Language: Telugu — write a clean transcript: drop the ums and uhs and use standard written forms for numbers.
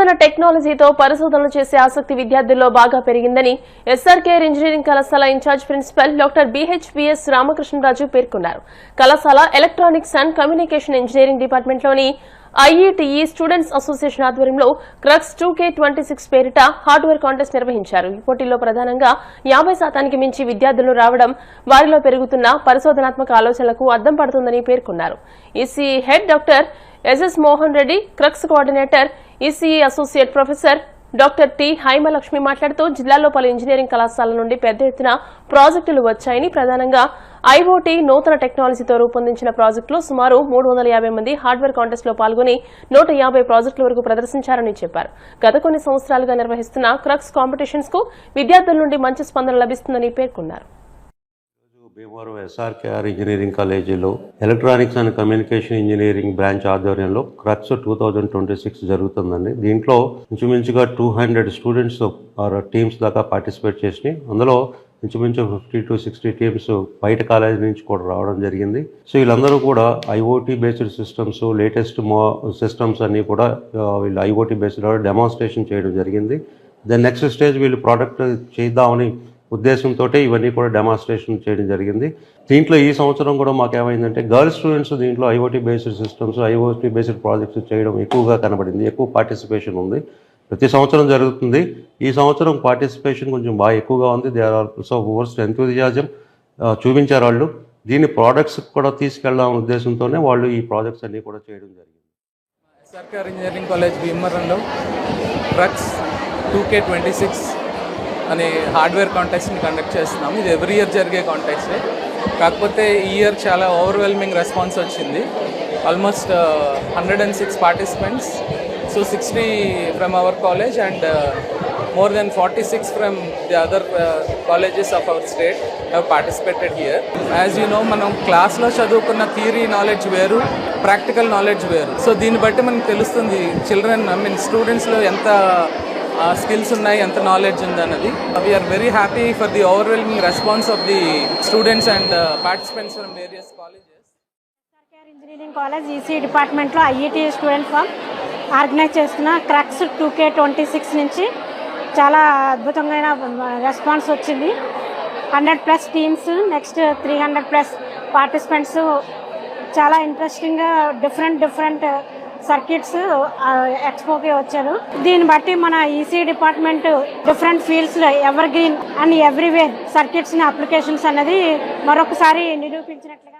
నూతన టెక్నాలజీతో పరిశోధనలు చేసే ఆసక్తి విద్యార్థుల్లో బాగా పెరిగిందని ఎస్ఆర్కేఆర్ ఇంజనీరింగ్ కళాశాల in charge principal doctor BHPS Ramakrishnaraju పేర్కొన్నారు. కళాశాల ఎలక్ట్రానిక్స్ అండ్ కమ్యూనికేషన్ ఇంజనీరింగ్ డిపార్ట్మెంట్లోని ఐఈటీఈ స్టూడెంట్స్ అసోసియేషన్ ఆధ్వర్యంలో క్రక్స్ 2K26 పేరిట హార్డ్వేర్ కాంటెస్ట్ నిర్వహించారు. ఈ పోటీల్లో ప్రధానంగా 50% మించి విద్యార్థులు రావడం వారిలో పెరుగుతున్న పరిశోధనాత్మక ఆలోచనలకు అద్దం పడుతుందని పేర్కొన్నారు. ECE head doctor SS Mohan Reddy, Crux coordinator ECE associate professor doctor T Haimalakshmi మాట్లాడుతూ జిల్లాలో పలు ఇంజనీరింగ్ కళాశాలల నుండి పెద్ద ఎత్తున ప్రాజెక్టులు వచ్చాయని, ప్రధానంగా ఐఓటీ నూతన టెక్నాలజీతో రూపొందించిన ప్రాజెక్టులో సుమారు 350 మంది హార్డ్వేర్ కాంటెస్ట్ లో పాల్గొని 150 ప్రాజెక్టుల వరకు ప్రదర్శించారని చెప్పారు. గత కొన్ని సంవత్సరాలుగా నిర్వహిస్తున్న క్రక్స్ కాంపిటీషన్స్ కు విద్యార్థుల నుండి మంచి స్పందన లభిస్తుందని పేర్కొన్నారు. భీమవరం ఎస్ఆర్కేఆర్ ఇంజనీరింగ్ కాలేజీలో electronics and communication engineering branch ఆధ్వర్యంలో క్రక్స్ 2026 జరుగుతుందండి. దీంట్లో ఇంచుమించుగా 200 స్టూడెంట్స్ టీమ్స్ దాకా పార్టిసిపేట్ చేసినాయి. అందులో ఇంచుమించు 50 to 60 టీమ్స్ బయట కాలేజీ నుంచి కూడా రావడం జరిగింది. సో వీళ్ళందరూ కూడా IoT based systems, latest systems అన్నీ కూడా వీళ్ళు ఐఓటీ బేస్డ్ డెమాన్స్ట్రేషన్ చేయడం జరిగింది. దెన్ నెక్స్ట్ స్టేజ్ వీళ్ళు ప్రోడక్ట్ చేద్దామని ఉద్దేశంతో ఇవన్నీ కూడా డెమాన్స్ట్రేషన్ చేయడం జరిగింది. దీంట్లో ఈ సంవత్సరం కూడా మాకేమైందంటే గర్ల్స్ స్టూడెంట్స్ దీంట్లో IoT based systems, IoT based projects చేయడం ఎక్కువగా కనబడింది. ఎక్కువ పార్టిసిపేషన్ ఉంది. ప్రతి సంవత్సరం జరుగుతుంది. ఈ సంవత్సరం పార్టిసిపేషన్ కొంచెం బాగా ఎక్కువగా ఉంది. They are also most enthusiasm చూపించారు వాళ్ళు. దీన్ని ప్రోడక్ట్స్ కూడా తీసుకెళ్దాం ఉద్దేశంతోనే వాళ్ళు ఈ ప్రాజెక్ట్స్ అన్నీ కూడా చేయడం జరిగింది. ఎస్ఆర్కేఆర్ ఇంజనీరింగ్ కాలేజ్ భీమవరంలో క్రక్స్ 2K26 అనే హార్డ్వేర్ కాంటెస్ట్ని కండక్ట్ చేస్తున్నాము. ఇది ఎవ్రీ ఇయర్ జరిగే కాంటెస్టే. కాకపోతే ఈ ఇయర్ చాలా ఓవర్వెల్మింగ్ రెస్పాన్స్ వచ్చింది. Almost 106 participants. So 60 from our college and more than 46 from the other colleges of our state have participated here. As you know, మనం క్లాస్లో చదువుకున్న థియరీ నాలెడ్జ్ వేరు, ప్రాక్టికల్ నాలెడ్జ్ వేరు. సో దీన్ని బట్టి మనకు తెలుస్తుంది చిల్డ్రన్ స్టూడెంట్స్లో ఎంత స్కిల్స్ ఉన్నాయి, ఎంత నాలెడ్జ్ ఉంది అన్నది. We're very happy for the overwhelming response of the students and participants from various colleges. SRKR engineering college EC డిపార్ట్మెంట్లో ఐఈటీ స్టూడెంట్ ఫామ్ ఆర్గనైజ్ చేస్తున్న క్రక్స్ 2K26 నుంచి చాలా అద్భుతమైన రెస్పాన్స్ వచ్చింది. 100+ టీమ్స్, నెక్స్ట్ 300+ పార్టిసిపెంట్స్. చాలా ఇంట్రెస్టింగ్గా డిఫరెంట్ సర్క్యూట్స్ ఎక్స్పోకి వచ్చారు. దీన్ని బట్టి మన ఈసీ డిపార్ట్మెంట్ డిఫరెంట్ ఫీల్డ్స్లో ఎవర్ గ్రీన్ అండ్ ఎవ్రీవేర్ సర్క్యూట్స్ని అప్లికేషన్స్ అనేది మరొకసారి నిరూపించినట్లుగా